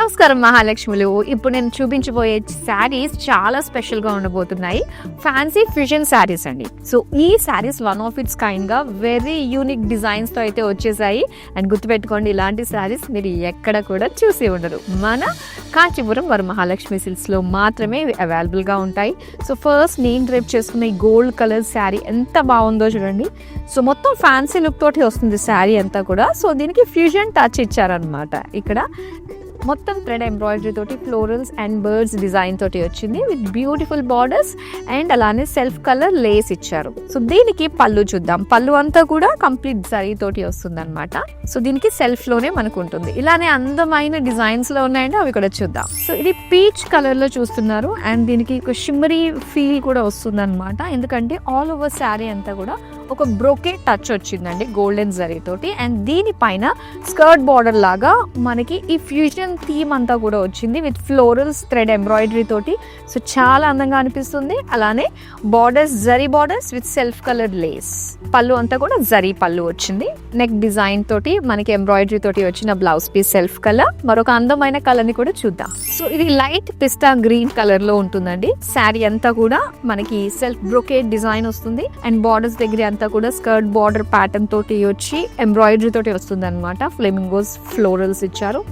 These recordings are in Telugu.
నమస్కారం మహాలక్ష్ములు. ఇప్పుడు నేను చూపించబోయే శారీస్ చాలా స్పెషల్ గా ఉండబోతున్నాయి. ఫ్యాన్సీ ఫ్యూజన్ శారీస్ అండి. సో ఈ saris one of it's kind గా వెరీ యూనిక్ డిజైన్స్ తో అయితే వచ్చేసాయి. అండ్ గుర్తుపెట్టుకోండి, ఇలాంటి శారీస్ మీరు ఎక్కడ కూడా చూసి ఉండరు. మన కాంచీపురం వరమహాలక్ష్మి సిల్క్స్ లో మాత్రమే అవైలబుల్ గా ఉంటాయి. సో ఫస్ట్ నేను డ్రేప్ చేసుకున్న ఈ గోల్డ్ కలర్ శారీ ఎంత బాగుందో చూడండి. సో మొత్తం ఫ్యాన్సీ లుక్ తోటి వస్తుంది శారీ అంతా కూడా. సో దీనికి ఫ్యూజన్ టచ్ ఇచ్చారనమాట. ఇక్కడ మొత్తం థ్రెడ్ ఎంబ్రాయిడరీ తోటి ఫ్లోరల్స్ అండ్ బర్డ్స్ డిజైన్ తోటి వచ్చింది విత్ బ్యూటిఫుల్ బార్డర్స్ అండ్ అలానే సెల్ఫ్ కలర్ లేస్ ఇచ్చారు. సో దీనికి పళ్ళు చూద్దాం. పళ్ళు అంతా కూడా కంప్లీట్ జరీ తోటి వస్తుంది అనమాట. సో దీనికి సెల్ఫ్ లోనే మనకు ఉంటుంది. ఇలానే అందమైన డిజైన్స్ లో ఉన్నాయంటే అవి కూడా చూద్దాం. సో ఇది పీచ్ కలర్ లో చూస్తున్నారు అండ్ దీనికి ఒక షిమ్మరీ ఫీల్ కూడా వస్తుంది అనమాట. ఎందుకంటే ఆల్ ఓవర్ శారీ అంతా కూడా ఒక బ్రోకే టచ్ వచ్చిందండి గోల్డెన్ జరీ తోటి. అండ్ దీనిపైన స్కర్ట్ బార్డర్ లాగా మనకి ఈ ఫ్యూజన్ థీమ్ అంతా కూడా వచ్చింది విత్ ఫ్లోరల్స్ థ్రెడ్ ఎంబ్రాయిడరీ తోటి. సో చాలా అందంగా అనిపిస్తుంది. అలానే borders zari borders with self colour Lay's. పళ్ళు అంతా కూడా జరీ పళ్ళు వచ్చింది. నెక్ డిజైన్ తోటి మనకి ఎంబ్రాయిడరీ తోటి వచ్చిన బ్లౌజ్ పీస్ సెల్ఫ్ కలర్. మరొక అందమైన కలర్ ని కూడా చూద్దాం. సో ఇది లైట్ పిస్తా గ్రీన్ కలర్ లో ఉంటుందండి. శారీ అంతా కూడా మనకి సెల్ఫ్ బ్రోకేడ్ డిజైన్ వస్తుంది అండ్ బార్డర్స్ దగ్గర అంతా కూడా స్కర్ట్ బార్డర్ ప్యాటర్న్ తోటి వచ్చి ఎంబ్రాయిడరీ తోటి వస్తుంది అనమాట. ఫ్లెమింగోస్ ఫ్లోరల్స్ ఇచ్చారు.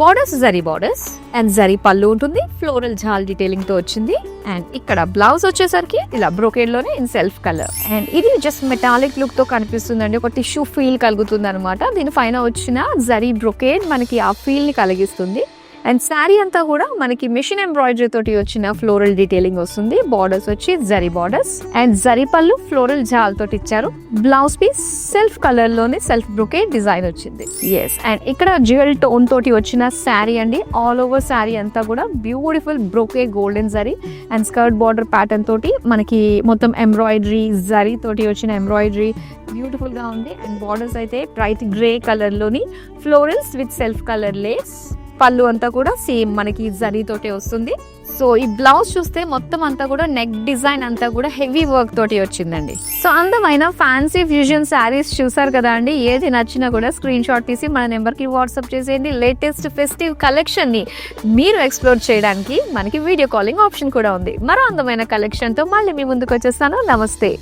Borders zari borders and zari పళ్ళు ఉంటుంది. ఫ్లోరల్ జాల్ డీటెయిలింగ్ తో వచ్చింది. అండ్ ఇక్కడ బ్లౌజ్ వచ్చేసరికి ఇలా బ్రోకేడ్ లోనే ఇన్ సెల్ఫ్ కలర్. అండ్ ఇది జస్ట్ మెటాలిక్ లుక్ తో కనిపిస్తుందండి. ఒక టిష్యూ ఫీల్ కలుగుతుంది అనమాట. దీని పైన వచ్చిన జరీ బ్రోకేడ్ మనకి ఆ ఫీల్ ని కలిగిస్తుంది. అండ్ శారీ అంతా కూడా మనకి మిషన్ ఎంబ్రాయిడరీ తోటి వచ్చిన ఫ్లోరల్ డీటెయిలింగ్ వస్తుంది. బార్డర్స్ వచ్చి జరీ బార్డర్స్ అండ్ జరీ పళ్ళు ఫ్లోరల్ జాల్ తోటి ఇచ్చారు. బ్లౌజ్ పీస్ సెల్ఫ్ కలర్ లోనే సెల్ఫ్ బ్రోకేడ్ డిజైన్ వచ్చింది. ఎస్, అండ్ ఇక్కడ జ్యువెల్ టోన్ తోటి వచ్చిన శారీ అండి. ఆల్ ఓవర్ శారీ అంతా కూడా beautiful బ్రోకే golden zari and skirt border pattern తోటి మనకి మొత్తం ఎంబ్రాయిడరీ జరీ తోటి వచ్చిన ఎంబ్రాయిడరీ బ్యూటిఫుల్ గా ఉంది. అండ్ బార్డర్స్ అయితే బ్రైట్ గ్రే కలర్ లోని florals with self colour Lay's. పళ్ళు అంతా కూడా సేమ్ మనకి జరీ తోటే వస్తుంది. సో ఈ బ్లౌజ్ చూస్తే మొత్తం అంతా కూడా నెక్ డిజైన్ అంతా కూడా హెవీ వర్క్ తోటి వచ్చిందండి. సో అందమైన ఫ్యాన్సీ ఫ్యూజన్ శారీస్ చూసారు కదా అండి. ఏది నచ్చినా కూడా స్క్రీన్ షాట్ తీసి మన నెంబర్ కి వాట్సాప్ చేసేయండి. లేటెస్ట్ ఫెస్టివ్ కలెక్షన్ ని మీరు ఎక్స్ప్లోర్ చేయడానికి మనకి వీడియో కాలింగ్ ఆప్షన్ కూడా ఉంది. మరో అందమైన కలెక్షన్ తో మళ్ళీ మీ ముందుకు వచ్చేస్తాను. నమస్తే.